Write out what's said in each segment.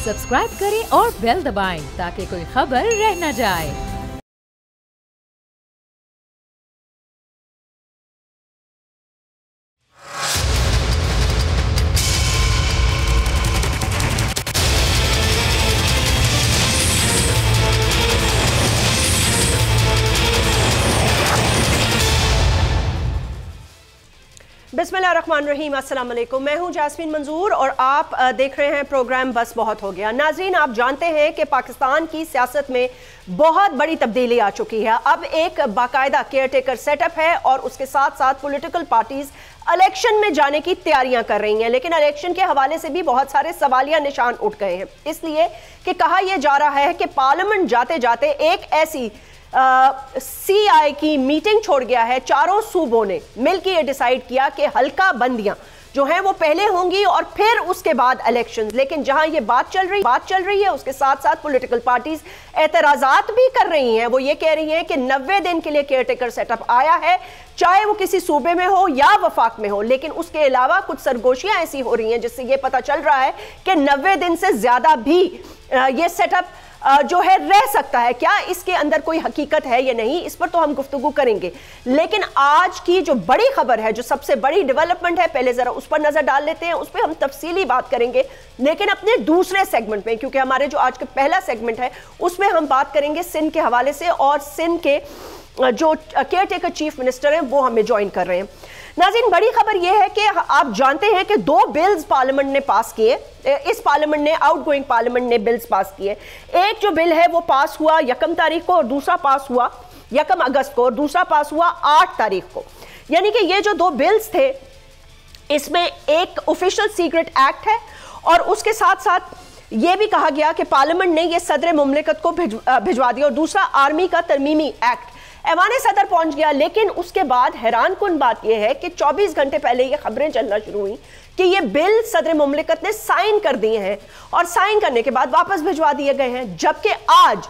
Subscribe करें और bell दबाएं ताकि कोई खबर रह न जाए। बिस्मिल्लाहिर्रहमानिर्रहीम, अस्सलाम वालेकुम। मैं हूं जास्मीन मंजूर और आप देख रहे हैं प्रोग्राम बस बहुत हो गया। नाजरीन, आप जानते हैं कि पाकिस्तान की सियासत में बहुत बड़ी तब्दीली आ चुकी है। अब एक बाकायदा केयर टेकर सेटअप है और उसके साथ साथ पॉलिटिकल पार्टीज इलेक्शन में जाने की तैयारियां कर रही हैं, लेकिन इलेक्शन के हवाले से भी बहुत सारे सवालिया निशान उठ गए हैं, इसलिए कि कहा यह जा रहा है कि पार्लियामेंट जाते जाते एक ऐसी CI की मीटिंग छोड़ गया है। चारों सूबों ने मिलकर यह डिसाइड किया कि हल्का बंदियां जो हैं वो पहले होंगी और फिर उसके बाद इलेक्शंस। लेकिन जहां ये बात चल रही है उसके साथ साथ पॉलिटिकल पार्टीज एतराजात भी कर रही हैं। वो ये कह रही हैं कि 90 दिन के लिए केयर टेकर सेटअप आया है, चाहे वो किसी सूबे में हो या वफाक में हो, लेकिन उसके अलावा कुछ सरगोशियां ऐसी हो रही हैं जिससे ये पता चल रहा है कि 90 दिन से ज्यादा भी ये सेटअप जो है रह सकता है। क्या इसके अंदर कोई हकीकत है या नहीं, इस पर तो हम गुफ्तगू करेंगे। लेकिन आज की जो बड़ी खबर है, जो सबसे बड़ी डेवलपमेंट है, पहले जरा उस पर नजर डाल लेते हैं, उस पर हम तफसीली बात करेंगे। लेकिन अपने दूसरे सेगमेंट में, क्योंकि हमारे जो आज का पहला सेगमेंट है उसमें हम बात करेंगे सिंध के हवाले से, और सिंध के जो केयर टेकर चीफ मिनिस्टर हैं वो हमें ज्वाइन कर रहे हैं। नाज़रीन, बड़ी खबर यह है कि आप जानते हैं कि 2 बिल्स पार्लियामेंट ने पास किए। इस पार्लियामेंट ने, आउटगोइंग पार्लियामेंट ने बिल्स पास किए। एक जो बिल है वो पास हुआ 1 तारीख को और दूसरा पास हुआ 1 अगस्त को और दूसरा पास हुआ 8 तारीख को। यानी कि ये जो 2 बिल्स थे, इसमें एक ऑफिशियल सीक्रेट एक्ट है और उसके साथ साथ ये भी कहा गया कि पार्लियामेंट ने ये सदर मुमलिकत को भिजवा दिया, और दूसरा आर्मी का तरमीमी एक्ट ऐवाने सदर पहुंच गया। लेकिन उसके बाद हैरान कुन बात यह है कि 24 घंटे पहले ये खबरें चलना शुरू हुई कि ये बिल सदर मुमलिकत ने साइन कर दिए हैं और साइन करने के बाद वापस भिजवा दिए गए हैं। जबकि आज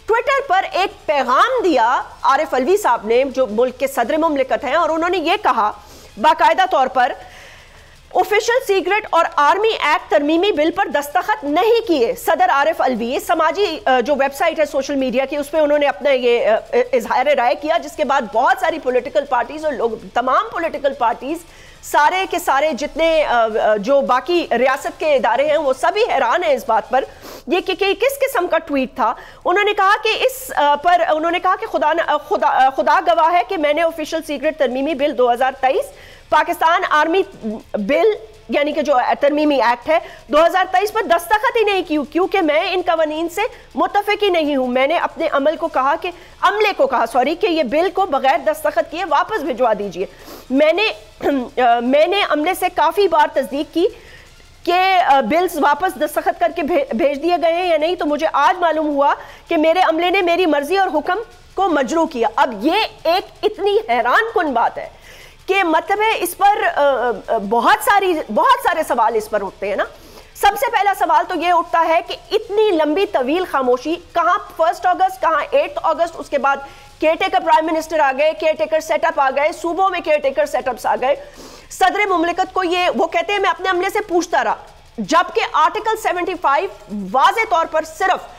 ट्विटर पर एक पैगाम दिया आरिफ अलवी साहब ने, जो मुल्क के सदर मुमलिकत हैं, और उन्होंने ये कहा बाकायदा तौर पर ऑफिशियल सीक्रेट और आर्मी एक्ट तरमीमी बिल पर दस्तखत नहीं किए सदर आरिफ अलवी। ये समाजी जो वेबसाइट है सोशल मीडिया की, उस पर उन्होंने अपना ये इजहार राय किया, जिसके बाद बहुत सारी पॉलिटिकल पार्टीज और लोग, तमाम पॉलिटिकल पार्टीज, सारे के सारे जितने जो बाकी रियासत के इदारे हैं, वो सभी हैरान हैं इस बात पर ये कि किस किस्म का ट्वीट था। उन्होंने कहा कि इस पर उन्होंने कहा कि खुदा गवाह है कि मैंने ऑफिशियल सीक्रेट तरमीमी बिल 2023 पाकिस्तान आर्मी बिल यानी कि जो तरमीमी एक्ट है 2023 पर दस्तखत ही नहीं की, क्योंकि मैं इन कवानीन से मुत्तफिक ही नहीं हूं। मैंने अपने अमले को कहा कि ये बिल को बगैर दस्तखत किए वापस भिजवा दीजिए। मैंने अमले से काफी बार तस्दीक की कि बिल्स वापस दस्तखत करके भेज दिए गए हैं या नहीं, तो मुझे आज मालूम हुआ कि मेरे अमले ने मेरी मर्जी और हुक्म को मजरू किया। अब ये एक इतनी हैरान कुन बात है कि मतलब है इस पर बहुत सारे सवाल इस पर उठते हैं ना। सबसे पहला सवाल तो ये उठता है कि इतनी लंबी तवील खामोशी, कहां 1 अगस्त, कहां 8 अगस्त, उसके बाद केयर टेकर प्राइम मिनिस्टर आ गए, केयर टेकर सेटअप आ गए, सूबों में केयर टेकर सेटअप्स आ गए। सदर मुमलिकत को ये, वो कहते हैं मैं अपने अमले से पूछता रहा, जबकि आर्टिकल 75 वाज़े तौर पर सिर्फ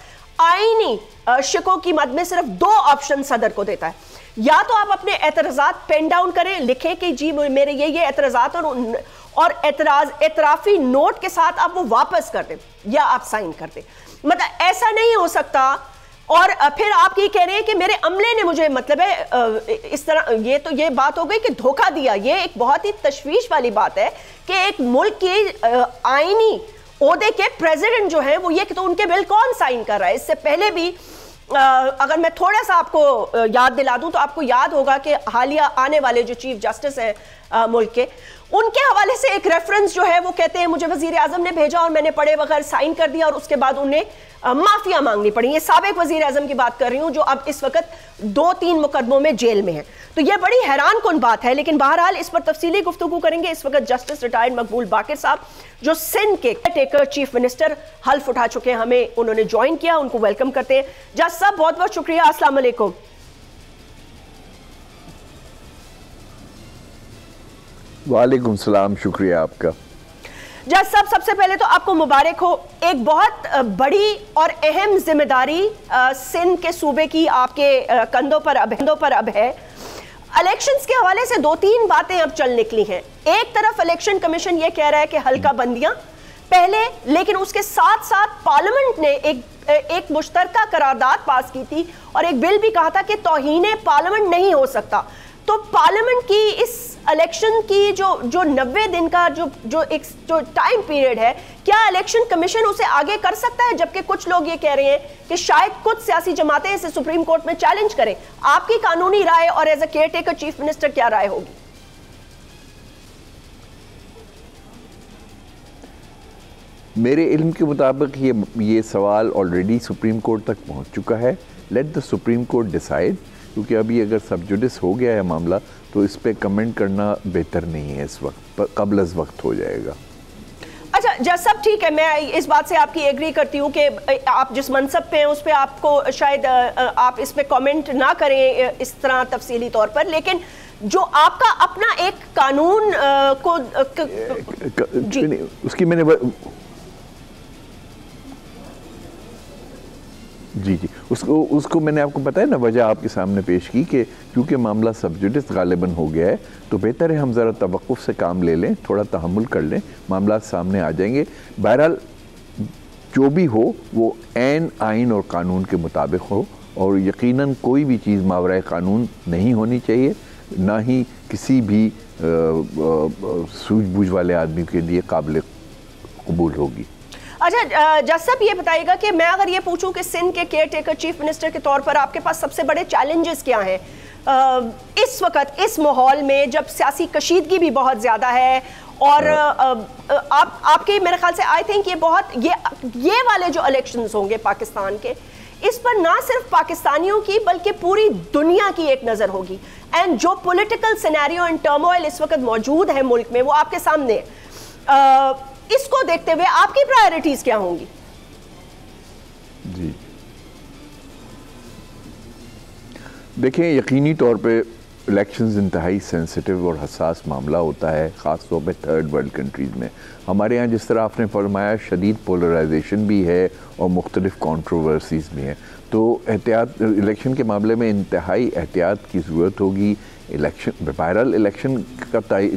आईनी शिकों की मद में सिर्फ 2 ऑप्शन सदर को देता है। या तो आप अपने एतराजात पेन डाउन करें, लिखें कि जी मेरे ये एतराजात और एतराफी नोट के साथ आप वो वापस कर दें, या आप साइन कर दें। मतलब ऐसा नहीं हो सकता। और फिर आप ये कह रहे हैं कि मेरे अमले ने मुझे, मतलब है इस तरह, ये बात हो गई कि धोखा दिया। ये एक बहुत ही तशवीश वाली बात है कि एक मुल्क के आईनी ओहदे के प्रेसिडेंट जो है वो ये कि तो उनके बिल कौन साइन कर रहा है। इससे पहले भी अगर मैं थोड़ा सा आपको याद दिला दूं तो आपको याद होगा कि हालिया आने वाले जो चीफ जस्टिस हैं मुल्क के, उनके हवाले से एक रेफरेंस जो है वो कहते हैं मुझे वजीर आजम ने भेजा और मैंने पढ़े बगैर साइन कर दिया और उसके बाद उन्हें माफिया मांगनी पड़ी। ये साबिक वजीर आजम की बात कर रही हूं जो अब इस वक्त 2-3 मुकदमों में जेल में है। तो ये बड़ी हैरान कुन बात है, लेकिन बहरहाल इस पर तफसीली गुफ्तगू करेंगे। इस वक्त जस्टिस रिटायर्ड मकबूल बाकिर साहब जो सिंध के टेकर चीफ मिनिस्टर हल्फ उठा चुके हैं, हमें उन्होंने ज्वाइन किया, उनको वेलकम करते हैं। जज साहब बहुत बहुत शुक्रिया, अस्सलाम वालेकुम। वालेकुम सलाम, शुक्रिया आपका। जज साहब, सबसे पहले तो आपको मुबारक हो, एक बहुत बड़ी और अहम जिम्मेदारी सिंध के सूबे की आपके कंधों पर अब है। इलेक्शंस के हवाले से 2-3 बातें अब चल निकली हैं। एक तरफ इलेक्शन कमीशन ये कह रहा है कि हल्का बंदियां पहले, लेकिन उसके साथ साथ पार्लियामेंट ने एक मुश्तरका करारदाद पास की थी और एक बिल भी कहा था कि तौहीन पार्लियामेंट नहीं हो सकता। तो पार्लियामेंट की इस इलेक्शन की जो 90 दिन का जो टाइम पीरियड है, क्या इलेक्शन कमीशन उसे आगे कर सकता है? जबकि कुछ लोग ये कह रहे हैं कि शायद कुछ सियासी जमातें इसे सुप्रीम कोर्ट में चैलेंज करें। आपकी कानूनी राय और as a caretaker chief minister क्या राय होगी? मेरे इल्म के मुताबिक ये सवाल ऑलरेडी सुप्रीम कोर्ट तक पहुंच चुका है। Let the supreme court decide, क्योंकि अभी अगर सब जुडिस हो गया है मामला तो इस पे कमेंट करना बेहतर नहीं है इस वक्त, कबल अज़ वक्त हो जाएगा। अच्छा जज साहब, ठीक है, मैं इस बात से आपकी एग्री करती हूँ कि आप जिस मनसब पे हैं उस पे आपको शायद आप इस पे कमेंट ना करें इस तरह तफसीली तौर पर, लेकिन जो आपका अपना एक कानून उसकी मैंने जी उसको मैंने आपको बताया ना, वजह आपके सामने पेश की कि क्योंकि मामला सब जुडिस गालिबन हो गया है तो बेहतर है हम ज़रा तवक्कुफ से काम ले लें, थोड़ा तहम्मुल कर लें, मामला सामने आ जाएंगे। बहरहाल जो भी हो वो ऐन आइन और कानून के मुताबिक हो, और यकीनन कोई भी चीज़ मावराए कानून नहीं होनी चाहिए, ना ही किसी भी सूझबूझ वाले आदमी के लिए काबिल कबूल होगी। अच्छा जज साहब, ये बताइएगा कि मैं अगर ये पूछूं कि सिंध के केयर टेकर चीफ मिनिस्टर के तौर पर आपके पास सबसे बड़े चैलेंजेस क्या हैं इस वक्त, इस माहौल में जब सियासी कशीदगी भी बहुत ज़्यादा है और आपके मेरे ख्याल से आई थिंक ये वाले जो इलेक्शंस होंगे पाकिस्तान के, इस पर ना सिर्फ पाकिस्तानियों की बल्कि पूरी दुनिया की एक नज़र होगी। एंड जो पॉलिटिकल सिनेरियो एंड टर्मोइल इस वक्त मौजूद है मुल्क में वो आपके सामने है। इसको देखते हुए आपकी प्रायोरिटीज क्या होंगी? जी देखें, यकीनी तौर पे इलेक्शंस इंतहाई सेंसिटिव और हसास मामला होता है, ख़ास तौर पे थर्ड वर्ल्ड कंट्रीज़ में। हमारे यहाँ जिस तरह आपने फरमाया शदीद पोलराइजेशन भी है और मुख्तलिफ कॉन्ट्रोवर्सीज़ भी हैं, तो एहतियात इलेक्शन के मामले में इंतहाई एहतियात की ज़रूरत होगी। बहरहाल इलेक्शन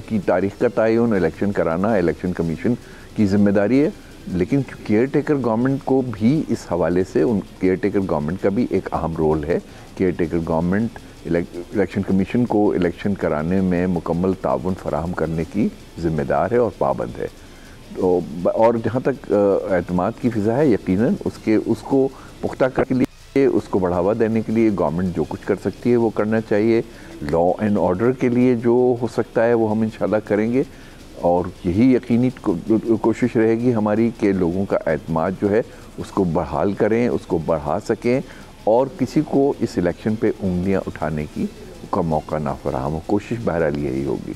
की तारीख़ का तयन इलेक्शन कराना इलेक्शन कमीशन की ज़िम्मेदारी है, लेकिन केयर टेकर गवर्नमेंट को भी इस हवाले से केयर टेकर गवर्नमेंट का भी एक अहम रोल है। Care taker government election commission को इलेक्शन कराने में मुकम्मल ताउन फराहम करने की ज़िम्मेदार है और पाबंद है। तो और जहाँ तक एतमाद की फ़िज़ा है, यकीनन उसको पुख्ता करने के लिए, उसको बढ़ावा देने के लिए गवर्नमेंट जो कुछ कर सकती है वो करना चाहिए। लॉ एंड ऑर्डर के लिए जो हो सकता है वो हम इंशाल्लाह करेंगे, और यही यकीनी कोशिश रहेगी हमारी कि लोगों का एतमाद जो है उसको बहाल करें, उसको बढ़ा सकें और किसी को इस इलेक्शन पे उंगलियां उठाने का मौका ना फराहम हो। कोशिश बहरहाल यही होगी।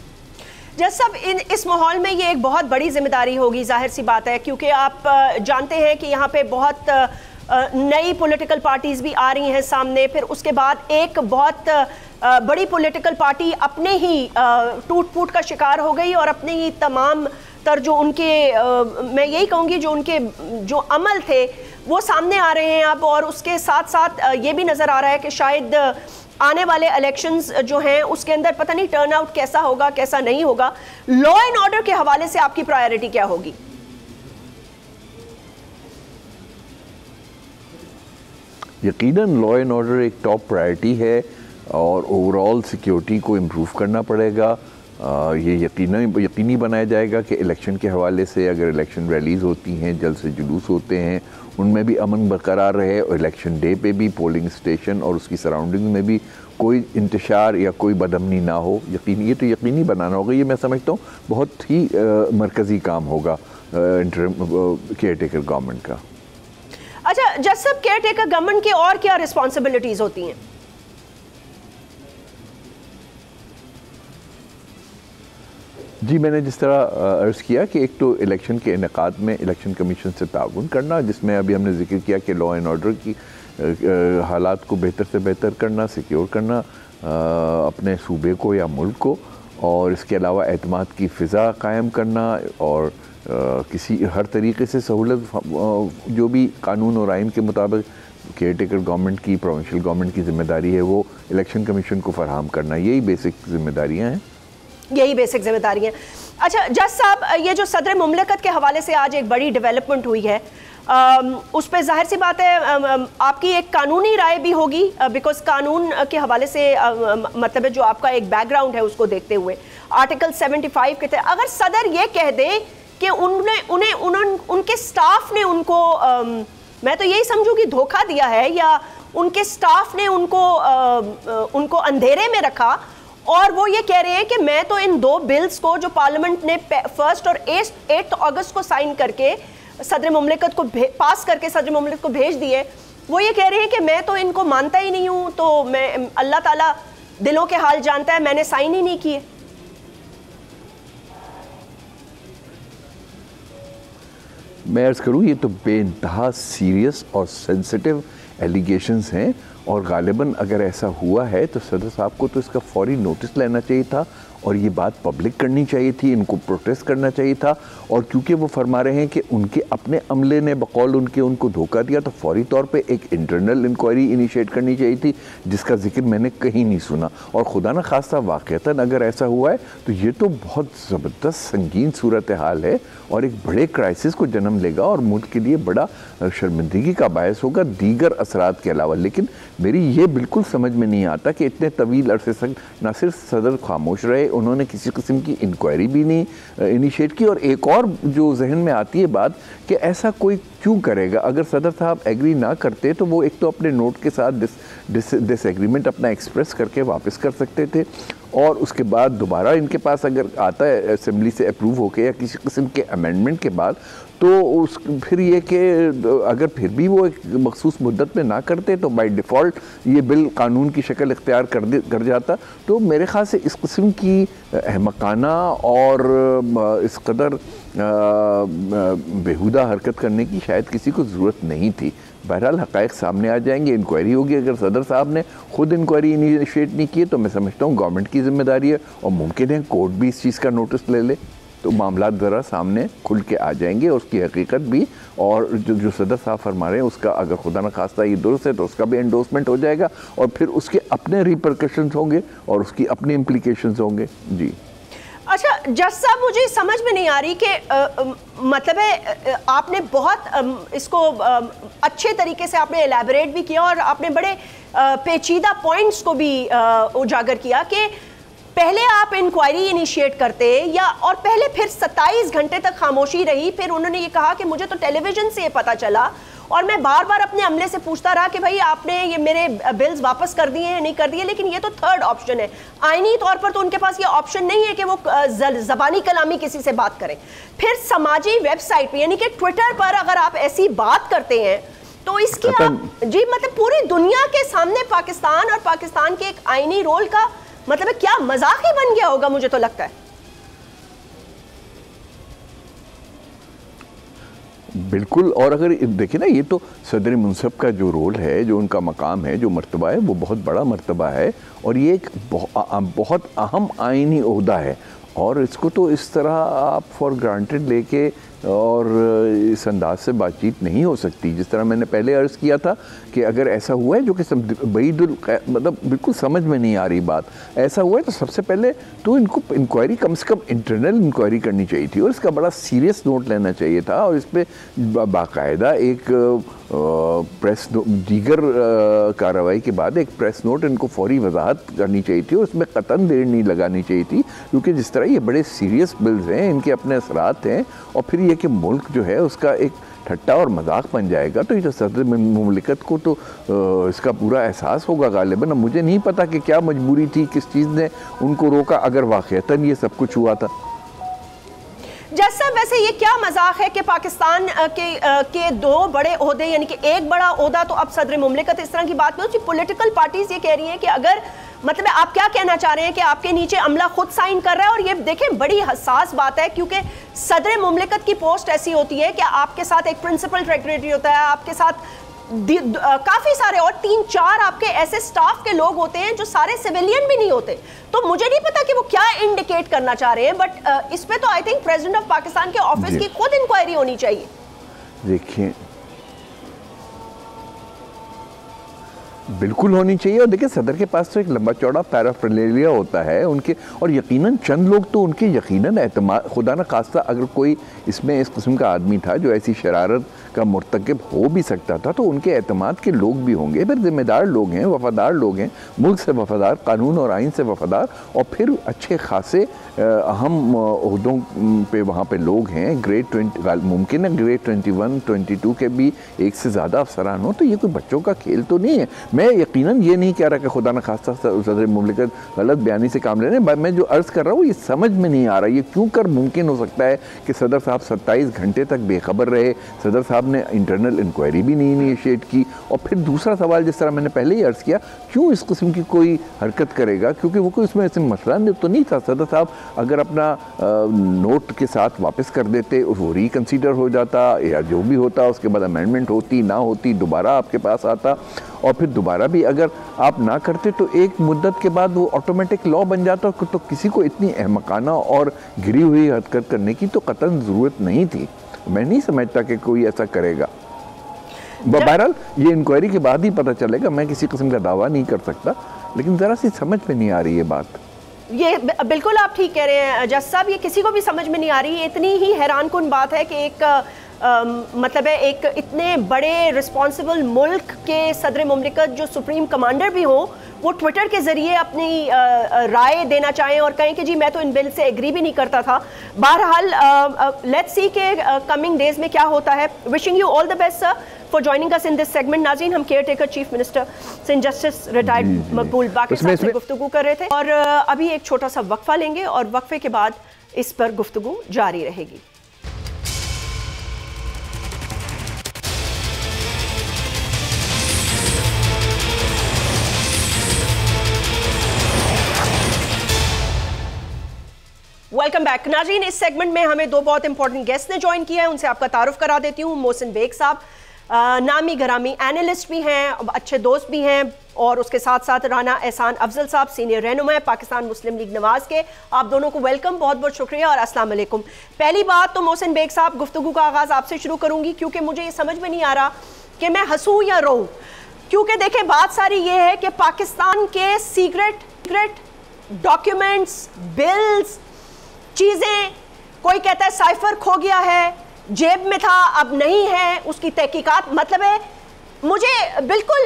जज साहब, इस माहौल में ये एक बहुत बड़ी जिम्मेदारी होगी, जाहिर सी बात है, क्योंकि आप जानते हैं कि यहाँ पे बहुत नई पॉलिटिकल पार्टीज़ भी आ रही हैं सामने, फिर उसके बाद एक बहुत बड़ी पॉलिटिकल पार्टी अपने ही टूट फूट का शिकार हो गई और अपने ही तमाम तर जो उनके मैं यही कहूँगी जो अमल थे वो सामने आ रहे हैं अब, और उसके साथ साथ ये भी नज़र आ रहा है कि शायद आने वाले इलेक्शंस जो हैं उसके अंदर पता नहीं टर्नआउट कैसा होगा कैसा नहीं होगा। लॉ एंड ऑर्डर के हवाले से आपकी प्रायोरिटी क्या होगी? यकीनन लॉ एंड ऑर्डर एक टॉप प्रायोरिटी है और ओवरऑल सिक्योरिटी को इम्प्रूव करना पड़ेगा। ये यकीनी बनाया जाएगा कि इलेक्शन के हवाले से अगर इलेक्शन रैलीज़ होती हैं, जल्द से जुलूस होते हैं, उनमें भी अमन बरकरार रहे और इलेक्शन डे पे भी पोलिंग स्टेशन और उसकी सराउंडिंग में भी कोई इंतशार या कोई बदअमनी ना हो। ये तो यकीनी बनाना होगा। ये मैं समझता हूँ बहुत ही मरकज़ी काम होगा केयर टेकर गवर्नमेंट का। अच्छा जज साहब, केयर टेकर गवर्नमेंट की और क्या रिस्पॉन्सिबिलिटीज़ होती हैं? जी, मैंने जिस तरह अर्ज़ किया कि एक तो इलेक्शन के इनेकाद में इलेक्शन कमीशन से ताउन करना, जिसमें अभी हमने जिक्र किया कि लॉ एंड ऑर्डर की हालात को बेहतर से बेहतर करना, सिक्योर करना अपने सूबे को या मुल्क को, और इसके अलावा एतमाद की फ़िज़ा कायम करना और किसी हर तरीके से सहूलत जो भी कानून और आइन के मुताबिक केयर टेकर गवर्नमेंट की, प्रोविंशियल गवर्नमेंट की जिम्मेदारी है वो इलेक्शन कमीशन को फराहम करना, यही बेसिक जिम्मेदारियाँ हैं। यही बेसिक जिम्मेदारियाँ। अच्छा जज साहब, ये जो सदर मुमलिकत के हवाले से आज एक बड़ी डेवलपमेंट हुई है, उस पर जाहिर सी बात है आपकी एक कानूनी राय भी होगी, बिकॉज कानून के हवाले से मतलब जो आपका एक बैकग्राउंड है उसको देखते हुए आर्टिकल 75 के तहत अगर सदर ये कह दे कि उनके स्टाफ ने उनको मैं तो यही समझूं कि धोखा दिया है या उनके स्टाफ ने उनको अंधेरे में रखा, और वो ये कह रहे हैं कि मैं तो इन 2 बिल्स को जो पार्लियामेंट ने 1 और 8 अगस्त को साइन करके सदर मुमलिकत को पास करके सदर मुमलिकत को भेज दिए, वो ये कह रहे हैं कि मैं तो इनको मानता ही नहीं हूं, तो मैं अल्लाह ताला दिलों के हाल जानता है, मैंने साइन ही नहीं किए। मैं अर्ज़ करूँ ये तो बेइंतहा सीरियस और सेंसिटिव एलिगेशंस हैं, और गालिबन अगर ऐसा हुआ है तो सदर साहब को तो इसका फौरी नोटिस लेना चाहिए था और ये बात पब्लिक करनी चाहिए थी, इनको प्रोटेस्ट करना चाहिए था। और क्योंकि वो फरमा रहे हैं कि उनके अपने अमले ने बकौल उनको धोखा दिया, तो फौरी तौर पे एक इंटरनल इंक्वायरी इनिशिएट करनी चाहिए थी, जिसका जिक्र मैंने कहीं नहीं सुना। और खुदा न खास्ता वाक़तन अगर ऐसा हुआ है तो ये तो बहुत ज़बरदस्त संगीन सूरत हाल है और एक बड़े क्राइसिस को जन्म लेगा और मुल्क के लिए बड़ा शर्मिंदगी का बायस होगा दीगर असरात के अलावा। लेकिन मेरी ये बिल्कुल समझ में नहीं आता कि इतने तवील अरसे तक ना सिर्फ सदर खामोश रहे, उन्होंने किसी किस्म की इंक्वायरी भी नहीं इनिशिएट की। और एक और जो जहन में आती है बात कि ऐसा कोई क्यों करेगा, अगर सदर साहब एग्री ना करते तो वो एक तो अपने नोट के साथ डिसएग्रीमेंट अपना एक्सप्रेस करके वापस कर सकते थे, और उसके बाद दोबारा इनके पास अगर आता है असेंबली से अप्रूव होके या किसी किस्म के अमेंडमेंट के बाद, तो फिर ये कि अगर फिर भी वो एक मखसूस मुद्दत में ना करते तो बाय डिफ़ॉल्ट ये बिल कानून की शक्ल इख्तियार कर जाता। तो मेरे ख़्याल से इस किस्म की अहमकाना और इस कदर बेहुदा हरकत करने की शायद किसी को ज़रूरत नहीं थी। बहरहाल हक़ाइक़ सामने आ जाएंगे, इंक्वायरी होगी। अगर सदर साहब ने खुद इंक्वायरी इनिशिएट नहीं की तो मैं समझता हूँ गवर्नमेंट की जिम्मेदारी है, और मुमकिन है कोर्ट भी इस चीज़ का नोटिस ले ले तो मामला ज़रा सामने खुल के आ जाएंगे, उसकी हकीकत भी, और जो सदर साहब फरमा रहे हैं उसका अगर खुदा न खास्ता ये दुरुस्त है तो उसका भी एंडोर्समेंट हो जाएगा, और फिर उसके अपने रिपरकशंस होंगे और उसकी अपनी इम्प्लीकेशंस होंगे। जी अच्छा जज साहब, मुझे समझ में नहीं आ रही कि मतलब है आपने बहुत इसको अच्छे तरीके से आपने एलैबोरेट भी किया और आपने बड़े पेचीदा पॉइंट्स को भी उजागर किया कि पहले आप इंक्वायरी इनिशिएट करते या और पहले फिर 27 घंटे तक खामोशी रही, फिर उन्होंने ये कहा कि मुझे तो टेलीविज़न से ये पता चला और मैं बार बार अपने अमले से पूछता रहा कि भाई आपने ये मेरे बिल्स वापस कर दिए हैं नहीं कर दिए, लेकिन ये तो थर्ड ऑप्शन है। आईनी तौर पर तो उनके पास ये ऑप्शन नहीं है कि वो ज़बानी कलामी किसी से बात करें। फिर समाजी वेबसाइट पर यानी कि ट्विटर पर अगर आप ऐसी बात करते हैं तो इसकी आप जी मतलब पूरी दुनिया के सामने पाकिस्तान और पाकिस्तान के एक आईनी रोल का मतलब क्या मजाक ही बन गया होगा, मुझे तो लगता है। बिल्कुल। और अगर देखिए ना, ये तो सदर मुंसब का जो रोल है, जो उनका मकाम है, जो मर्तबा है, वो बहुत बड़ा मर्तबा है और ये एक बहुत अहम आईनी ओहदा है, और इसको तो इस तरह आप फॉर ग्रांटेड लेके और इस अंदाज से बातचीत नहीं हो सकती। जिस तरह मैंने पहले अर्ज़ किया था कि अगर ऐसा हुआ है, जो कि मतलब बिल्कुल समझ में नहीं आ रही बात, ऐसा हुआ है तो सबसे पहले तो इनको इंक्वायरी कम से कम इंटरनल इंक्वायरी करनी चाहिए थी और इसका बड़ा सीरियस नोट लेना चाहिए था, और इस पर बाकायदा एक प्रेस दीगर कार्रवाई के बाद एक प्रेस नोट इनको फौरी वजाहत करनी चाहिए थी और उसमें कतन देर नहीं लगानी चाहिए थी, क्योंकि जिस तरह ये बड़े सीरियस बिल्स हैं, इनके अपने असरात हैं, और फिर ये कि मुल्क जो है उसका एक ठट्टा और मजाक बन जाएगा, तो ये तो सदर मुमलिकत को तो इसका पूरा एहसास होगा गालिबन। मुझे नहीं पता कि क्या मजबूरी थी, किस चीज़ ने उनको रोका, अगर वाक़तन ये सब कुछ हुआ था। जज साहब, वैसे ये क्या मजाक है कि पाकिस्तान के दो बड़े ओहदे यानी कि एक बड़ा ओहदा तो अब सदर मुमलिकत, इस तरह की बात नहीं होती। पॉलिटिकल पार्टीज ये कह रही हैं कि अगर मतलब आप क्या कहना चाह रहे हैं कि आपके नीचे अमला खुद साइन कर रहा है, और ये देखें बड़ी हसास बात है क्योंकि सदर मुमलिकत की पोस्ट ऐसी होती है कि आपके साथ एक प्रिंसिपल सेक्रेटरी होता है, आपके साथ काफी सारे और 3-4 आपके ऐसे स्टाफ के लोग होते हैं जो सारे सिविलियन भी नहीं होते। तो मुझे नहीं पता कि वो क्या इंडिकेट करना चाह रहे हैं, बट इस पे तो I think president of Pakistan के ऑफिस की खुद इंक्वायरी होनी चाहिए। देखिए बिल्कुल होनी चाहिए। और देखिए सदर के पास तो एक लंबा चौड़ा पैराफर्नेलिया होता है उनके, और यकीनन चंद लोग तो उनके यकीनन एतमाद, खुदा न खास्ता अगर कोई इसमें इस किस्म का आदमी था जो ऐसी शरारत का मुर्तकब हो भी सकता था तो उनके एतमाद के लोग भी होंगे, फिर जिम्मेदार लोग हैं, वफादार लोग हैं, मुल्क से वफादार, कानून और आइन से वफादार, और फिर अच्छे खासे अहम ओहदों पे वहाँ पे लोग हैं। ग्रेड 20 मुमकिन है ग्रेड 21, 22 के भी एक से ज़्यादा अफसरान हो, तो ये कोई बच्चों का खेल तो नहीं है। मैं यकीनन ये नहीं कह रहा कि खुदा न खास्ता सदर मुमलिकत गलत बयानी से काम ले रहे हैं। मैं जो अर्ज़ कर रहा हूँ ये समझ में नहीं आ रहा ये क्यों कर मुमकिन हो सकता है कि सदर साहब 27 घंटे तक बेखबर रहे, सदर साहब ने इंटरनल इंक्वायरी भी नहीं इनिशिएट की। और फिर दूसरा सवाल जिस तरह मैंने पहले ही अर्ज़ किया, क्यों इस किस्म की कोई हरकत करेगा, क्योंकि वो कोई इसमें ऐसे मसला तो नहीं था। सदर साहब अगर अपना नोट के साथ वापस कर देते, वो रिकन्सिडर हो जाता या जो भी होता, उसके बाद अमेंडमेंट होती ना होती, दोबारा आपके पास आता, और फिर दोबारा भी अगर आप ना करते तो एक मुद्दत के बाद वो ऑटोमेटिक लॉ बन जाता। तो किसी को इतनी अहमकाना और गिरी हुई हरकत करने की तो कतई ज़रूरत नहीं थी। मैं नहीं समझता कि कोई ऐसा करेगा। बहरहाल ये इंक्वायरी के बाद ही पता चलेगा, मैं किसी किस्म का दावा नहीं कर सकता, लेकिन ज़रा सी समझ में नहीं आ रही है बात। ये बिल्कुल आप ठीक कह रहे हैं जज साहब, ये किसी को भी समझ में नहीं आ रही। इतनी ही हैरानकुन बात है कि एक मतलब है एक इतने बड़े रिस्पॉन्सिबल मुल्क के सदर मुमलिकत जो सुप्रीम कमांडर भी हो, वो ट्विटर के ज़रिए अपनी राय देना चाहें और कहें कि जी मैं तो इन बिल से एग्री भी नहीं करता था। बहरहाल लेट्स सी के कमिंग डेज में क्या होता है। Wishing you all the best sir for joining us in this segment. नाज़रीन, हम caretaker chief minister Sindh justice retired Maqbool Baqi साहब से गुफ्तगू कर रहे थे, और अभी एक छोटा सा वक्फा लेंगे और वक्फे के बाद इस पर गुफ्तगू जारी रहेगी। वेलकम बैक नाज़रीन। इस सेगमेंट में हमें दो बहुत इंपॉर्टेंट गेस्ट ने ज्वाइन किया है, उनसे आपका तारुफ करा देती हूँ। मोहसिन बेग साहब नामी गरामी एनालिस्ट भी हैं, अच्छे दोस्त भी हैं, और उसके साथ साथ राना एहसान अफजल साहब सीनियर रहनुमा पाकिस्तान मुस्लिम लीग नवाज के। आप दोनों को वेलकम, बहुत बहुत शुक्रिया और अस्सलाम वालेकुम। पहली बात तो मोहसिन बेग साहब, गुफ्तगू का आगाज़ आपसे शुरू करूँगी क्योंकि मुझे ये समझ में नहीं आ रहा कि मैं हंसूँ या रोऊँ, क्योंकि देखें बात सारी ये है कि पाकिस्तान के सीक्रेट डॉक्यूमेंट्स, बिल्स, चीज़ें, कोई कहता है साइफर खो गया है, जेब में था अब नहीं है, उसकी तहकीकात, मतलब है मुझे बिल्कुल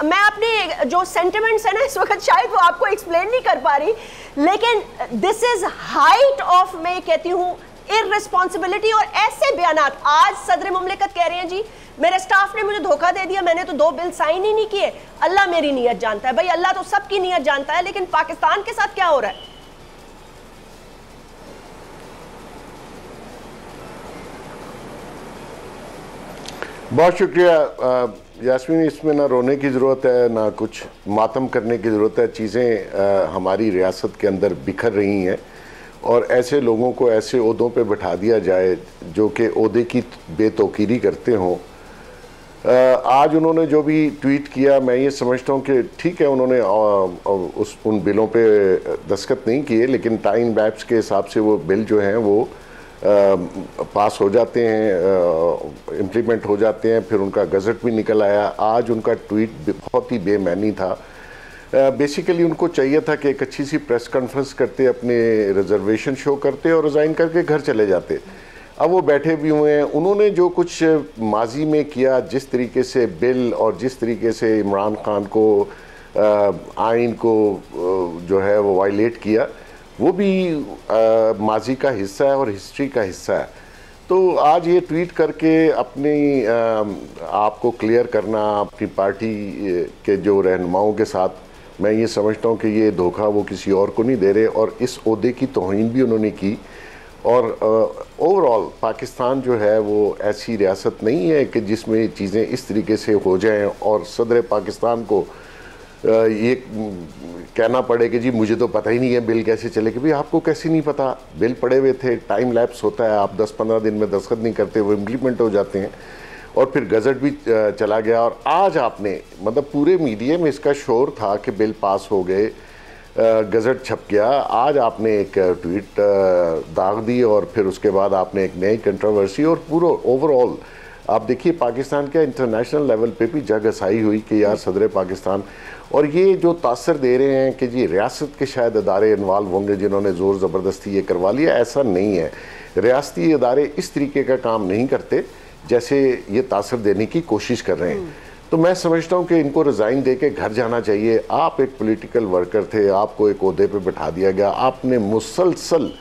मैं अपनी जो सेंटिमेंट्स है ना इस वक्त शायद वो आपको एक्सप्लेन नहीं कर पा रही, लेकिन दिस इज हाइट ऑफ, मैं कहती हूँ, इररिस्पॉन्सिबिलिटी। और ऐसे बयानात आज सदर मुमलिकत कह रहे हैं जी मेरे स्टाफ ने मुझे धोखा दे दिया, मैंने तो 2 बिल साइन ही नहीं किए, अल्लाह मेरी नीयत जानता है। भाई अल्लाह तो सबकी नीयत जानता है, लेकिन पाकिस्तान के साथ क्या हो रहा है? बहुत शुक्रिया यास्मीन। इसमें ना रोने की ज़रूरत है ना कुछ मातम करने की ज़रूरत है। चीज़ें हमारी रियासत के अंदर बिखर रही हैं और ऐसे लोगों को ऐसे ओहदों पे बैठा दिया जाए जो कि ओहदे की बेतौकीरी करते हों। आज उन्होंने जो भी ट्वीट किया, मैं ये समझता हूँ कि ठीक है, उन्होंने उन बिलों पे दस्तखत नहीं किए, लेकिन टाइम लैप्स के हिसाब से वो बिल जो हैं वो पास हो जाते हैं, इम्प्लीमेंट हो जाते हैं, फिर उनका गज़ट भी निकल आया। आज उनका ट्वीट बहुत ही बेमानी था। बेसिकली उनको चाहिए था कि एक अच्छी सी प्रेस कॉन्फ्रेंस करते, अपने रिजर्वेशन शो करते और रिज़ाइन करके घर चले जाते। अब वो बैठे भी हुए हैं। उन्होंने जो कुछ माजी में किया, जिस तरीके से बिल और जिस तरीके से इमरान खान को आइन को जो है वो वायलेट किया, वो भी माजी का हिस्सा है और हिस्ट्री का हिस्सा है। तो आज ये ट्वीट करके अपनी आप को क्लियर करना अपनी पार्टी के जो रहनुमाओं के साथ, मैं ये समझता हूँ कि ये धोखा वो किसी और को नहीं दे रहे, और इस ओहदे की तौहीन भी उन्होंने की। और ओवरऑल पाकिस्तान जो है वो ऐसी रियासत नहीं है कि जिसमें चीज़ें इस तरीके से हो जाएं और सदर पाकिस्तान को ये कहना पड़े कि जी मुझे तो पता ही नहीं है बिल कैसे चले। कि भाई आपको कैसे नहीं पता? बिल पड़े हुए थे, टाइम लैप्स होता है, आप 10-15 दिन में दस्तखत नहीं करते, वो इम्प्लीमेंट हो जाते हैं। और फिर गजट भी चला गया, और आज आपने मतलब पूरे मीडिया में इसका शोर था कि बिल पास हो गए, गजट छप गया, आज आपने एक ट्वीट दाग दी और फिर उसके बाद आपने एक नई कंट्रोवर्सी, और पूरा ओवरऑल आप देखिए पाकिस्तान के इंटरनेशनल लेवल पे भी जग हसाई हुई कि यार सदर पाकिस्तान, और ये जो तासर दे रहे हैं कि जी रियासत के शायद अदारे इन्वॉल्व होंगे जिन्होंने ज़ोर ज़बरदस्ती ये करवा लिया, ऐसा नहीं है। रियासती अदारे इस तरीके का काम नहीं करते जैसे ये तासर देने की कोशिश कर रहे हैं। तो मैं समझता हूँ कि इनको रिज़ाइन दे के घर जाना चाहिए। आप एक पॉलिटिकल वर्कर थे, आपको एक ओहदे पे बिठा दिया गया, आपने मुसलसल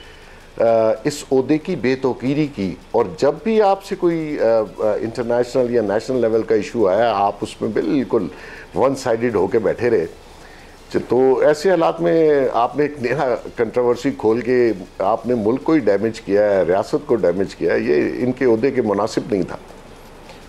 इस ओहदे की बेतौकीरी की, और जब भी आपसे कोई इंटरनेशनल या नेशनल लेवल का इशू आया आप उसमें बिल्कुल वन साइडेड होकर बैठे रहे। तो ऐसे हालात में आपने एक नया कंट्रोवर्सी खोल के आपने मुल्क को ही डैमेज किया है, रियासत को डैमेज किया है, ये इनके ओहदे के मुनासिब नहीं था।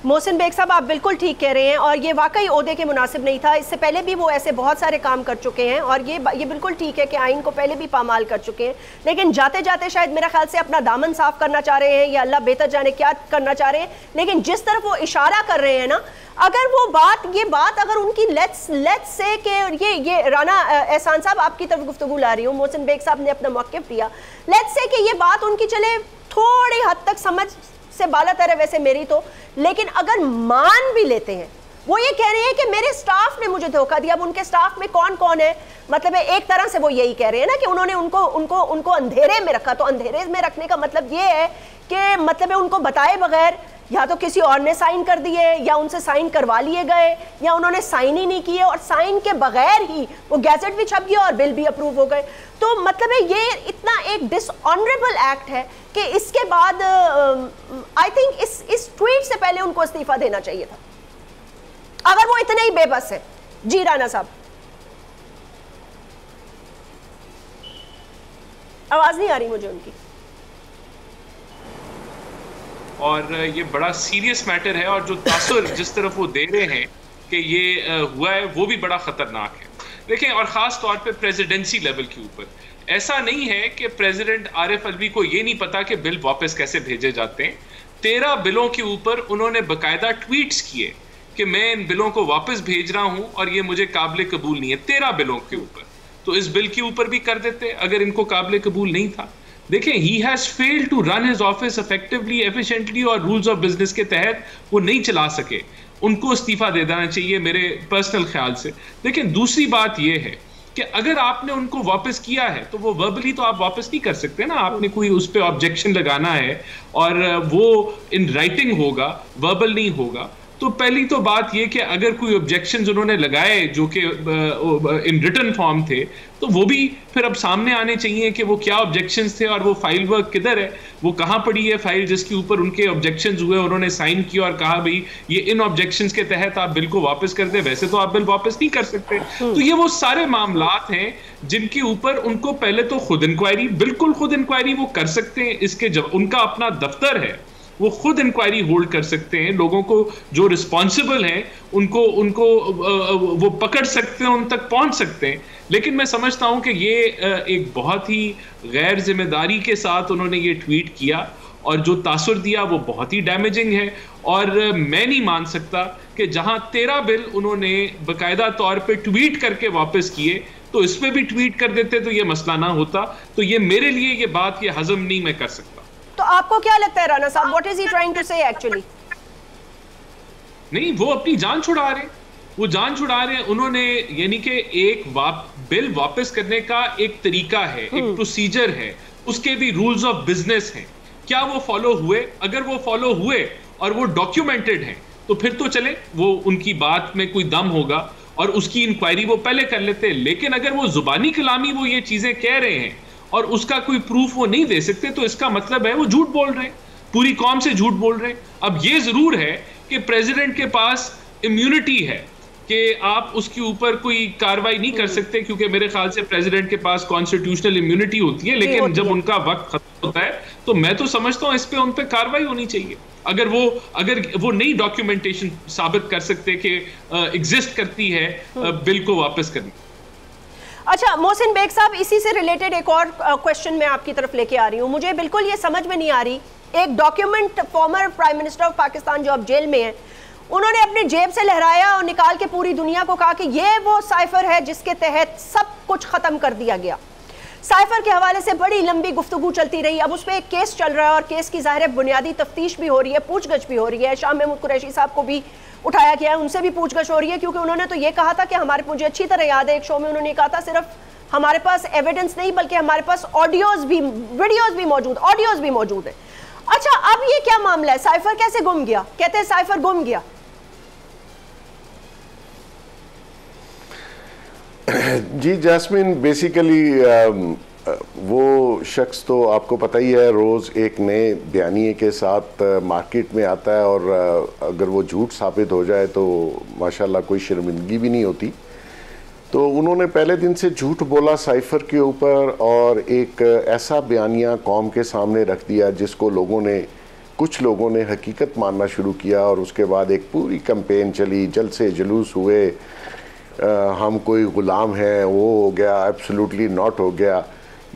मोहसिन बेग साहब, आप बिल्कुल ठीक कह रहे हैं, और ये वाकई ओहदे के मुनासिब नहीं था। इससे पहले भी वो ऐसे बहुत सारे काम कर चुके हैं, और ये बिल्कुल ठीक है कि आइन को पहले भी पामाल कर चुके हैं, लेकिन जाते जाते शायद मेरे ख्याल से अपना दामन साफ करना चाह रहे हैं, या अल्लाह बेहतर जाने क्या करना चाह रहे हैं। लेकिन जिस तरफ वो इशारा कर रहे हैं ना, अगर वो ये बात अगर उनकी लेट्स से कि ये राना एहसान साहब आपकी तरफ गुफ्तगू ला रही हूँ, मोहसिन बेग साहब ने अपना मौक़िफ़ दिया, लेट्स से कि ये बात उनकी चले थोड़ी हद तक समझ से बालातर है वैसे मेरी तो, लेकिन अगर मान भी लेते हैं, वो ये कह रहे हैं कि मेरे स्टाफ ने मुझे धोखा दिया। अब उनके स्टाफ में कौन कौन है, मतलब एक तरह से वो यही कह रहे हैं ना कि उन्होंने उनको अंधेरे में रखा। तो अंधेरे में रखने का मतलब ये है कि मतलब उनको बताए बगैर या तो किसी और ने साइन कर दिए, या उनसे साइन करवा लिए गए, या उन्होंने साइन ही नहीं किए, और साइन के बगैर ही वो गैजेट भी छप गया और बिल भी अप्रूव हो गए। तो मतलब है ये इतना एक डिसऑनरेबल एक्ट है कि इसके बाद आई थिंक इस ट्वीट से पहले उनको इस्तीफा देना चाहिए था, अगर वो इतने ही बेबस है। जी राना साहब, आवाज नहीं आ रही मुझे उनकी। और ये बड़ा सीरियस मैटर है, और जो तासुर जिस तरफ वो दे रहे हैं कि ये हुआ है वो भी बड़ा खतरनाक है। देखें, और ख़ास तौर पे प्रेसिडेंसी लेवल के ऊपर ऐसा नहीं है कि प्रेसिडेंट आरिफ अलवी को ये नहीं पता कि बिल वापस कैसे भेजे जाते हैं। 13 बिलों के ऊपर उन्होंने बाकायदा ट्वीट्स किए कि मैं इन बिलों को वापस भेज रहा हूं और ये मुझे काबिल कबूल नहीं है। 13 बिलों के ऊपर, तो इस बिल के ऊपर भी कर देते अगर इनको काबिल कबूल नहीं था। देखें, he has failed to run his office effectively, efficiently, और रूल्स ऑफ बिजनेस के तहत वो नहीं चला सके। उनको इस्तीफा दे देना चाहिए मेरे पर्सनल ख्याल से। लेकिन दूसरी बात यह है कि अगर आपने उनको वापस किया है तो वो वर्बली तो आप वापस नहीं कर सकते ना, आपने कोई उस पर ऑब्जेक्शन लगाना है और वो इन राइटिंग होगा, वर्बल नहीं होगा। तो पहली तो बात ये कि अगर कोई ऑब्जेक्शंस उन्होंने लगाए जो कि इन रिटन फॉर्म थे, तो वो भी फिर अब सामने आने चाहिए कि वो क्या ऑब्जेक्शंस थे और वो फाइल वर्क किधर है, वो कहाँ पड़ी है फाइल जिसके ऊपर उनके ऑब्जेक्शंस हुए, उन्होंने साइन किया और कहा भाई ये इन ऑब्जेक्शंस के तहत आप बिल को वापस कर दे, वैसे तो आप बिल वापस नहीं कर सकते। तो ये वो सारे मामलात हैं जिनके ऊपर उनको पहले तो खुद इंक्वायरी, बिल्कुल खुद इंक्वायरी वो कर सकते हैं। इसके जब उनका अपना दफ्तर है वो खुद इंक्वायरी होल्ड कर सकते हैं, लोगों को जो रिस्पॉन्सिबल हैं उनको वो पकड़ सकते हैं, उन तक पहुंच सकते हैं। लेकिन मैं समझता हूं कि ये एक बहुत ही गैर जिम्मेदारी के साथ उन्होंने ये ट्वीट किया और जो तासुर दिया वो बहुत ही डैमेजिंग है। और मैं नहीं मान सकता कि जहां 13 बिल उन्होंने बाकायदा तौर पे ट्वीट करके वापस किए तो इस पे भी ट्वीट कर देते तो ये मसला ना होता। तो ये मेरे लिए ये बात ये हजम नहीं मैं कर सकता। तो आपको क्या लगता है राना साहब, what is he trying to say actually? नहीं, वो अपनी जान छुड़ा रहे हैं, वो जान छुड़ा रहे हैं। उन्होंने यानी कि एक बिल वापस करने का एक तरीका है, एक प्रोसीजर है, उसके भी रूल्स ऑफ बिजनेस हैं। क्या वो फॉलो हुए? अगर वो फॉलो हुए और वो डॉक्यूमेंटेड हैं तो फिर तो चले, वो उनकी बात में कोई दम होगा और उसकी इंक्वायरी वो पहले कर लेते। लेकिन अगर वो जुबानी कलामी वो ये चीजें कह रहे हैं और उसका कोई प्रूफ वो नहीं दे सकते तो इसका मतलब है वो झूठ बोल रहे हैं, पूरी कौम से झूठ बोल रहे हैं। अब ये जरूर है कि प्रेसिडेंट के पास इम्यूनिटी है कि आप उसके ऊपर कोई कार्रवाई नहीं कर सकते, क्योंकि मेरे ख्याल से प्रेसिडेंट के पास कॉन्स्टिट्यूशनल इम्यूनिटी होती है। लेकिन जब उनका वक्त खत्म होता है तो मैं तो समझता हूं इस पे उन पे कार्रवाई होनी चाहिए। अगर वो नई डॉक्यूमेंटेशन साबित कर सकते कि एग्जिस्ट करती है बिल को वापस करने। अच्छा मोहसिन बेग साहब, इसी से रिलेटेड एक और क्वेश्चन मैं आपकी तरफ लेके आ रही हूँ। मुझे बिल्कुल ये समझ में नहीं आ रही एक document former prime minister of Pakistan जो अब जेल में है, उन्होंने अपने जेब से लहराया और निकाल के पूरी दुनिया को कहा कि ये वो साइफर है जिसके तहत सब कुछ खत्म कर दिया गया। साइफर के हवाले से बड़ी लंबी गुफ्तगू चलती रही। अब उस पर एक केस चल रहा है और केस की ज़ाहिर बुनियादी तफ्तीश भी हो रही है, पूछगछ भी हो रही है। शाह महमूद कुरैशी साहब को भी उठाया गया है, उनसे भी पूछगछ हो रही है, क्योंकि उन्होंने तो ये कहा था कि मुझे अच्छी तरह याद है एक शो में उन्होंने कहा था सिर्फ हमारे पास एविडेंस नहीं बल्कि हमारे पास ऑडियोज भी, वीडियोज भी मौजूद, ऑडियोज भी मौजूद है। अच्छा, अब ये क्या मामला है? साइफर कैसे गुम गया? कहते हैं साइफर गुम गया। जी जैस्मिन, बेसिकली वो शख्स तो आपको पता ही है, रोज़ एक नए बयानिए के साथ मार्केट में आता है, और अगर वो झूठ साबित हो जाए तो माशाल्लाह कोई शर्मिंदगी भी नहीं होती। तो उन्होंने पहले दिन से झूठ बोला साइफर के ऊपर, और एक ऐसा बयानिया कौम के सामने रख दिया जिसको कुछ लोगों ने हकीकत मानना शुरू किया, और उसके बाद एक पूरी कैंपेन चली, जलसे जुलूस हुए, हम कोई ग़ुलाम हैं, वो हो गया, एब्सोल्युटली नॉट हो गया।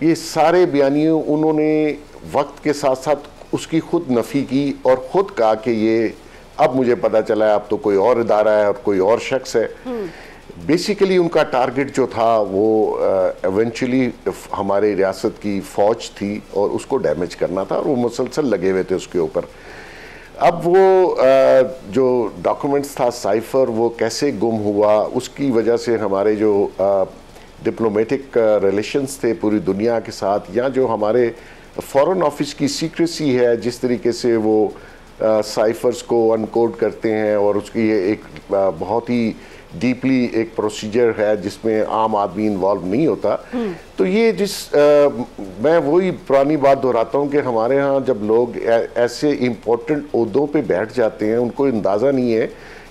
ये सारे बयानिए उन्होंने वक्त के साथ साथ उसकी खुद नफ़ी की और ख़ुद कहा कि ये अब मुझे पता चला है अब तो कोई और इदारा है और कोई और शख्स है। बेसिकली उनका टारगेट जो था वो एवेंचुअली हमारे रियासत की फ़ौज थी और उसको डैमेज करना था, और वो मुसलसल लगे हुए थे उसके ऊपर। अब वो जो डॉक्यूमेंट्स था साइफर, वो कैसे गुम हुआ, उसकी वजह से हमारे जो डिप्लोमेटिक रिलेशंस थे पूरी दुनिया के साथ, या जो हमारे फॉरेन ऑफिस की सीक्रेसी है, जिस तरीके से वो साइफर्स को अनकोड करते हैं, और उसकी ये एक बहुत ही डीपली एक प्रोसीजर है जिसमें आम आदमी इन्वॉल्व नहीं होता। तो ये मैं वही पुरानी बात दोहराता हूँ कि हमारे यहाँ जब लोग ऐसे इम्पोर्टेंट ओहदों पे बैठ जाते हैं, उनको अंदाज़ा नहीं है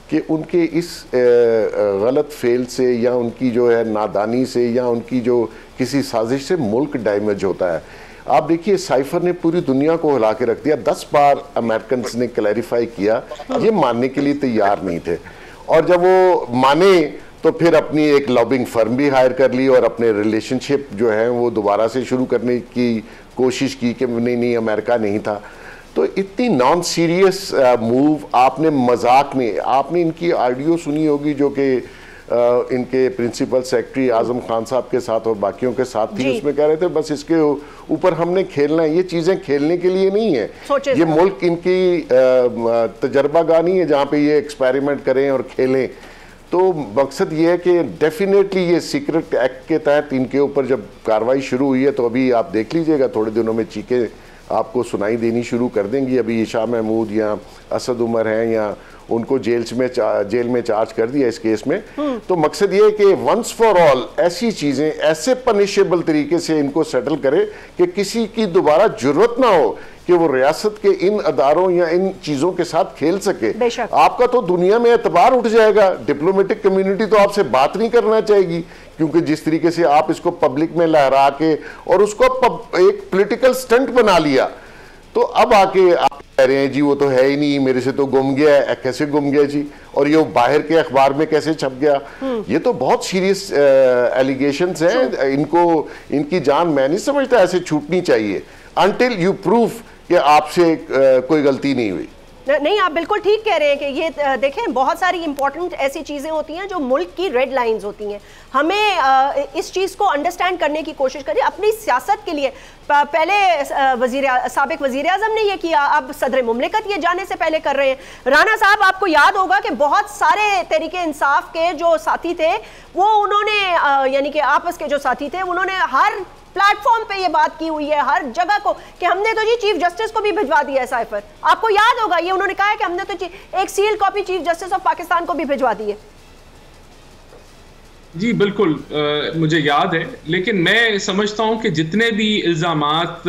कि उनके इस गलत फेल से, या उनकी जो है नादानी से, या उनकी जो किसी साजिश से मुल्क डैमेज होता है। आप देखिए, साइफर ने पूरी दुनिया को हिला के रख दिया। 10 बार अमेरिकन ने क्लैरिफाई किया, ये मानने के लिए तैयार नहीं थे, और जब वो माने तो फिर अपनी एक लॉबिंग फर्म भी हायर कर ली, और अपने रिलेशनशिप जो है वो दोबारा से शुरू करने की कोशिश की कि नहीं अमेरिका नहीं था। तो इतनी नॉन सीरियस मूव, आपने मजाक में, आपने इनकी ऑडियो सुनी होगी जो कि इनके प्रिंसिपल सेक्रेटरी आजम खान साहब के साथ और बाकियों के साथ थी, उसमें कह रहे थे बस इसके ऊपर हमने खेलना है, ये चीज़ें खेलने के लिए नहीं है, ये मुल्क इनकी तजर्बागाह नहीं है जहाँ पे ये एक्सपेरिमेंट करें और खेलें। तो मकसद ये है कि डेफिनेटली ये सीक्रेट एक्ट के तहत इनके ऊपर जब कार्रवाई शुरू हुई है, तो अभी आप देख लीजिएगा थोड़े दिनों में चीखें आपको सुनाई देनी शुरू कर देंगी। अभी शाह महमूद या असद उमर हैं, या उनको जेल में चार्ज कर दिया इस केस में। तो मकसद ये है कि वंस फॉर ऑल ऐसी चीज़ें ऐसे पनिशेबल तरीके से इनको सेटल करे कि किसी की दोबारा जरूरत ना हो कि वो रियासत के इन अदारों या इन चीज़ों के साथ खेल सके। आपका तो दुनिया में एतबार उठ जाएगा, डिप्लोमेटिक कम्युनिटी तो आपसे बात नहीं करना चाहेगी, क्योंकि जिस तरीके से आप इसको पब्लिक में लहरा के और उसको एक पॉलिटिकल स्टंट बना लिया। तो अब आके आप कह रहे हैं जी वो तो है ही नहीं, मेरे से तो गुम गया है। कैसे गुम गया जी? और ये बाहर के अखबार में कैसे छप गया? ये तो बहुत सीरियस एलिगेशंस हैं। इनकी जान मैं नहीं समझता ऐसे छूटनी चाहिए अनटिल यू प्रूफ कि आपसे कोई गलती नहीं हुई। नहीं, आप बिल्कुल ठीक कह रहे हैं कि ये देखें, बहुत सारी इंपॉर्टेंट ऐसी चीज़ें होती हैं जो मुल्क की रेड लाइंस होती हैं। हमें इस चीज़ को अंडरस्टैंड करने की कोशिश करिए अपनी सियासत के लिए। पहले साबिक वज़ीर आज़म ने ये किया, अब सदर मुमलिकत ये जाने से पहले कर रहे हैं। राना साहब, आपको याद होगा कि बहुत सारे तहरीके इंसाफ के जो साथी थे वो उन्होंने यानी कि आपस के जो साथी थे उन्होंने हर प्लेटफॉर्म पे ये बात की हुई है, हर जगह को, कि हमने तो जी चीफ जस्टिस को भी भिजवा दिया है साइफर। आपको याद होगा ये उन्होंने कहा है कि हमने तो एक seal copy chief justice of Pakistan को भी भिजवा दी है। जी बिल्कुल, मुझे याद है, लेकिन मैं समझता हूं कि जितने भी इल्जामात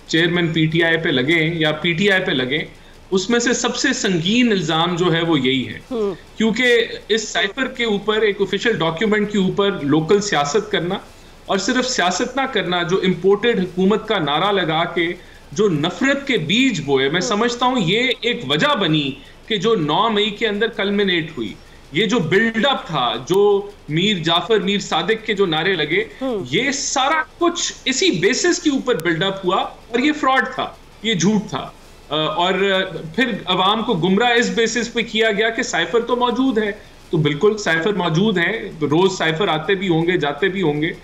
चेयरमैन पीटीआई पे लगे या पीटीआई पे लगे, उसमें से सबसे संगीन इल्जाम जो है वो यही है, क्योंकि इस साइफर के ऊपर, एक ऑफिशियल डॉक्यूमेंट के ऊपर लोकल सियासत करना, और सिर्फ सियासत ना करना, जो इम्पोर्टेड हुकूमत का नारा लगा के जो नफरत के बीज बोए, मैं समझता हूं ये एक वजह बनी कि जो 9 मई के अंदर कल्मिनेट हुई। ये जो बिल्डअप था, जो मीर जाफर, मीर सादिक के जो नारे लगे, ये सारा कुछ इसी बेसिस के ऊपर बिल्डअप हुआ और ये फ्रॉड था। ये झूठ था। और फिर अवाम को गुमराह इस बेसिस पे किया गया कि साइफर तो मौजूद है, तो बिल्कुल साइफर मौजूद है, रोज साइफर आते भी होंगे जाते भी होंगे,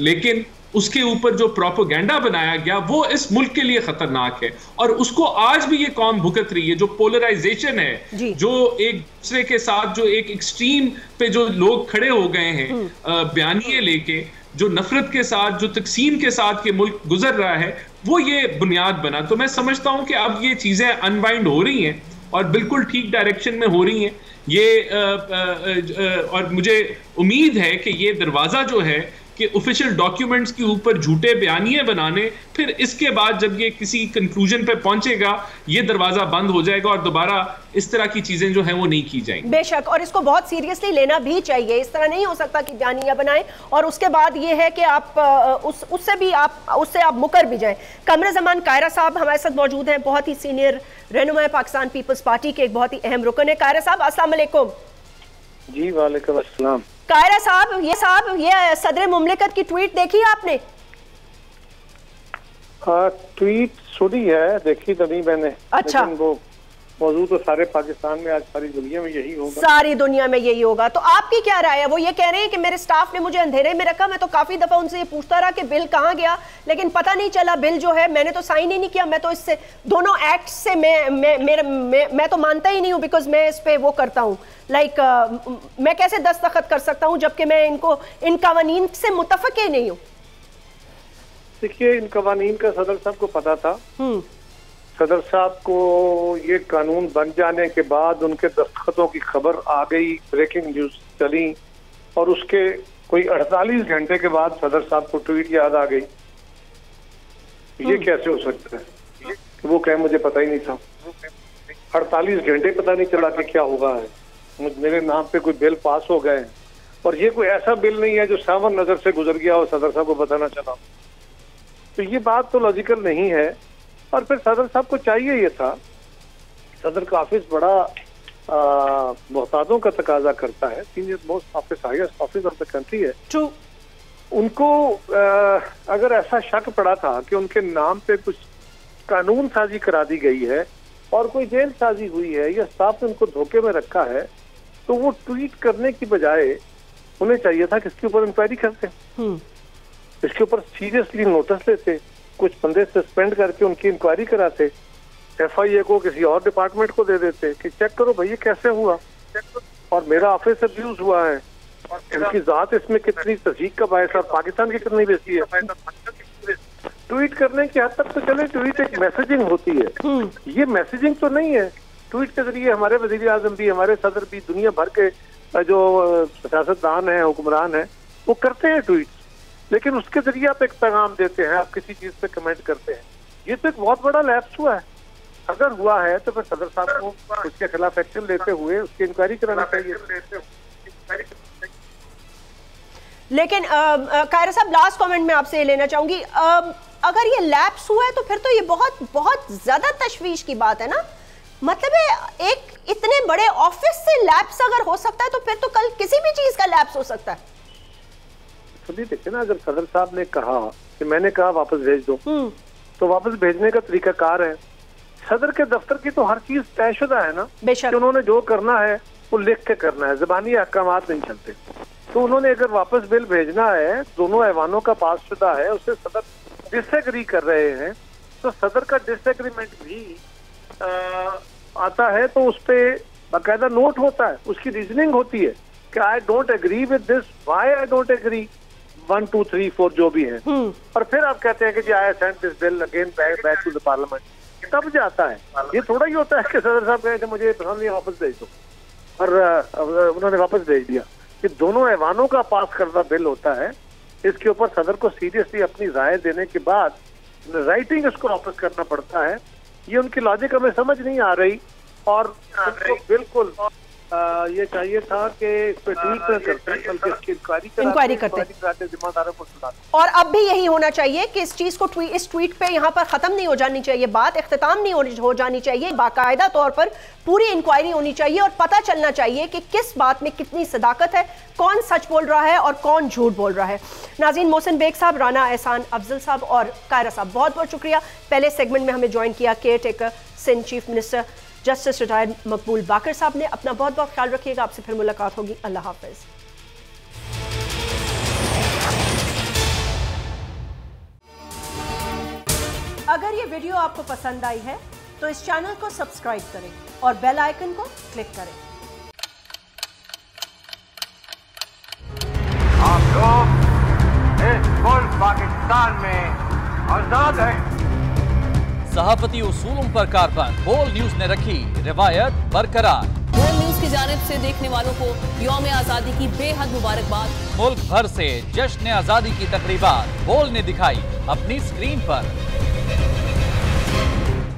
लेकिन उसके ऊपर जो प्रोपेगेंडा बनाया गया वो इस मुल्क के लिए खतरनाक है और उसको आज भी ये कौम भुगत रही है। जो पोलराइजेशन है, जो एक दूसरे के साथ जो एक एक्सट्रीम पे जो लोग खड़े हो गए हैं बयानिए लेके, जो नफरत के साथ, जो तकसीम के साथ के मुल्क गुजर रहा है, वो ये बुनियाद बना। तो मैं समझता हूं कि अब ये चीजें अनवाइंड हो रही हैं और बिल्कुल ठीक डायरेक्शन में हो रही हैं ये, और मुझे उम्मीद है कि ये दरवाजा जो है कि ऑफिशियल डॉक्यूमेंट्स के ऊपर झूठे बयानिए बनाने, फिर इसके बाद जब ये किसी कंक्लूजन पे पहुंचेगा ये दरवाजा बंद हो जाएगा और दोबारा इस तरह की चीजें जो हैं वो नहीं की जाएंगी। बेशक, और इसको बहुत सीरियसली लेना भी चाहिए। इस तरह नहीं हो सकता कि बयानिया बनाएं और उसके बाद ये है कि आप उससे आप मुकर भी जाएं। कमर ज़मान कायरा साहब हमारे साथ मौजूद हैं, बहुत ही सीनियर रहनुमा पाकिस्तान पीपल्स पार्टी के, एक बहुत ही अहम रुकन है। कायरा साहब अस्सलाम वालेकुम। जी वालेकुम अस्सलाम। कायरा साहब ये सदर मुमलिकत की ट्वीट देखी आपने? ट्वीट सुनी है, देखी तो नहीं मैंने। अच्छा, वो मौजूद तो सारे पाकिस्तान में, आज सारी दुनिया में यही होगा। सारी दुनिया में यही होगा। तो आपकी क्या राय है? वो ये कह रहे हैं कि मेरे स्टाफ ने मुझे अंधेरे में रखा, मैं तो काफी दफा उनसे ये पूछता रहा कि बिल कहाँ गया, लेकिन पता नहीं चला। बिल जो है मैंने तो साइन ही नहीं किया, मैं तो इससे दोनों एक्ट से मैं तो मानता ही नहीं हूँ, बिकॉज मैं इस पे वो करता हूँ मैं कैसे दस्तखत कर सकता हूँ जबकि मैं इन कवानीन से मुतफिक ही नहीं हूँ। देखिए, इन कवानीन का सदर साहब को पता था। सदर साहब को ये कानून बन जाने के बाद उनके दस्तखतों की खबर आ गई, ब्रेकिंग न्यूज चली, और उसके कोई 48 घंटे के बाद सदर साहब को ट्वीट याद आ गई। ये कैसे हो सकता है? वो कहे मुझे पता ही नहीं था। 48 घंटे पता नहीं चला कि क्या हुआ है। मेरे नाम पे कोई बिल पास हो गए, और ये कोई ऐसा बिल नहीं है जो सावन नजर से गुजर गया और सदर साहब को पता ना चला। तो ये बात तो लॉजिकल नहीं है। और फिर सदर साहब को चाहिए ये था, सदर का ऑफिस बड़ा मोहतादों का तकाजा करता है, senior most office, highest office of the country है। ट्रू। उनको अगर ऐसा शक पड़ा था कि उनके नाम पे कुछ कानून साजी करा दी गई है और कोई जेल साजी हुई है या स्टाफ ने उनको धोखे में रखा है, तो वो ट्वीट करने की बजाय उन्हें चाहिए था कि इसके ऊपर इंक्वायरी करते, इसके ऊपर सीरियसली नोटिस लेते, कुछ बंदे सस्पेंड करके उनकी इंक्वायरी कराते, FIA को किसी और डिपार्टमेंट को दे देते कि चेक करो भाई ये कैसे हुआ, और मेरा ऑफिस अब्यूज हुआ है, इनकी जात इसमें कितनी तस्दीक का बायस है, पाकिस्तान की कितनी बेसी है। ट्वीट करने की हद तक तो चले, ट्वीट एक मैसेजिंग होती है, ये मैसेजिंग तो नहीं है। ट्वीट के जरिए हमारे वज़ीर आज़म भी, हमारे सदर भी, दुनिया भर के जो सियासतदान है, हुक्मरान है, वो करते हैं ट्वीट, लेकिन उसके जरिए आप एक पैगाम देते हैं, आप किसी चीज पे कमेंट करते हैं। ये तो एक बहुत बड़ा लैप्स हुआ है। अगर हुआ है तो फिर सदर साहब को उसके खिलाफ एक्शन लेते हुए उसकी इंक्वायरी कराना चाहिए। लेकिन कायरा साहब, लास्ट कमेंट में आपसे ये लेना चाहूंगी, अगर ये लैप्स हुआ है तो फिर तो ये बहुत बहुत ज्यादा तशवीश की बात है ना। मतलब है एक इतने बड़े ऑफिस से लैप्स अगर हो सकता है तो फिर तो कल किसी भी चीज का लैप्स हो सकता है। सभी देखिए ना, अगर सदर साहब ने कहा कि मैंने कहा वापस भेज दो, तो वापस भेजने का तरीकाकार है। सदर के दफ्तर की तो हर चीज तयशुदा है ना, कि उन्होंने जो करना है वो लिख के करना है, ज़बानी अहकामात नहीं चलते। तो उन्होंने अगर वापस बिल भेजना है, दोनों ऐवानों का पास शुदा है, उससे सदर डिसएग्री कर रहे हैं, तो सदर का डिसएग्रीमेंट भी आता है, तो उस पर बाकायदा नोट होता है, उसकी रीजनिंग होती है कि I don't agree with this, why I don't agree, 1 2 3 4 जो भी है, और फिर आप कहते हैं कि जी I send this bill again back to the parliament, तब जाता है। ये थोड़ा ही होता है कि सदर साहब कहे कि मुझे पसंद नहीं, वापस भेज दो, और उन्होंने वापस भेज दिया। ये दोनों ऐवानों का पास करदा बिल होता है, इसके ऊपर सदर को सीरियसली अपनी राय देने के बाद राइटिंग इसको वापस करना पड़ता है। ये उनकी लॉजिक हमें समझ नहीं आ रही, और बिल्कुल ये चाहिए था कि इस पे ट्वीट न करते बल्कि इसकी इंक्वायरी कराते जिम्मेदारों को सुनाते। और अब भी यही होना चाहिए कि इस चीज को इस ट्वीट पे यहाँ पर खत्म नहीं हो जानी चाहिए, बात इख्तिताम नहीं हो जानी चाहिए, बाकायदा तौर पर पूरी इंक्वायरी होनी चाहिए और पता चलना चाहिए कि किस बात में कितनी सदाकत है, कौन सच बोल रहा है और कौन झूठ बोल रहा है। नाज़रीन, मोहसिन बेग साहब, राना एहसान अफजल साहब और कायरा साहब, बहुत बहुत शुक्रिया। पहले सेगमेंट में हमें ज्वाइन किया caretaker Sindh chief minister justice retired Maqbool Baqar साहब ने। अपना बहुत बहुत ख्याल रखिएगा, आपसे फिर मुलाकात होगी। अल्लाह हाफिज। अगर ये वीडियो आपको पसंद आई है तो इस चैनल को सब्सक्राइब करें और बेल आइकन को क्लिक करें। आप लोग इस मुल्क पाकिस्तान में आजाद हैं। सहाफती उसूलों पर कारबंद बोल न्यूज ने रखी रिवायत बरकरार। बोल न्यूज की जानिब से देखने वालों को यौम आजादी की बेहद मुबारकबाद। मुल्क भर से जश्न आजादी की तकरीबात बोल ने दिखाई अपनी स्क्रीन पर।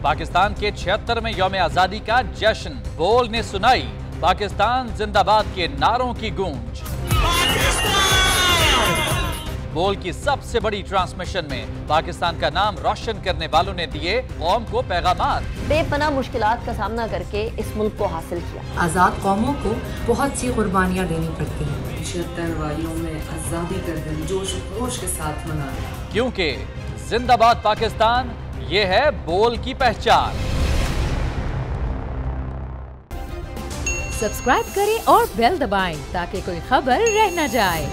पाकिस्तान के 76वें यौम आजादी का जश्न बोल ने सुनाई पाकिस्तान जिंदाबाद के नारों की गूंज। बोल की सबसे बड़ी ट्रांसमिशन में पाकिस्तान का नाम रोशन करने वालों ने दिए कौम को पैगामात। बेपनाह मुश्किलात का सामना करके इस मुल्क को हासिल किया। आजाद कौमों को बहुत सी कुर्बानियां देनी पड़ती हैं। 76 वालियों में आजादी का दिन जोश खरोश के साथ मनाया, क्योंकि जिंदाबाद पाकिस्तान ये है बोल की पहचान। सब्सक्राइब करें और बेल दबाएं ताकि कोई खबर रह न जाए।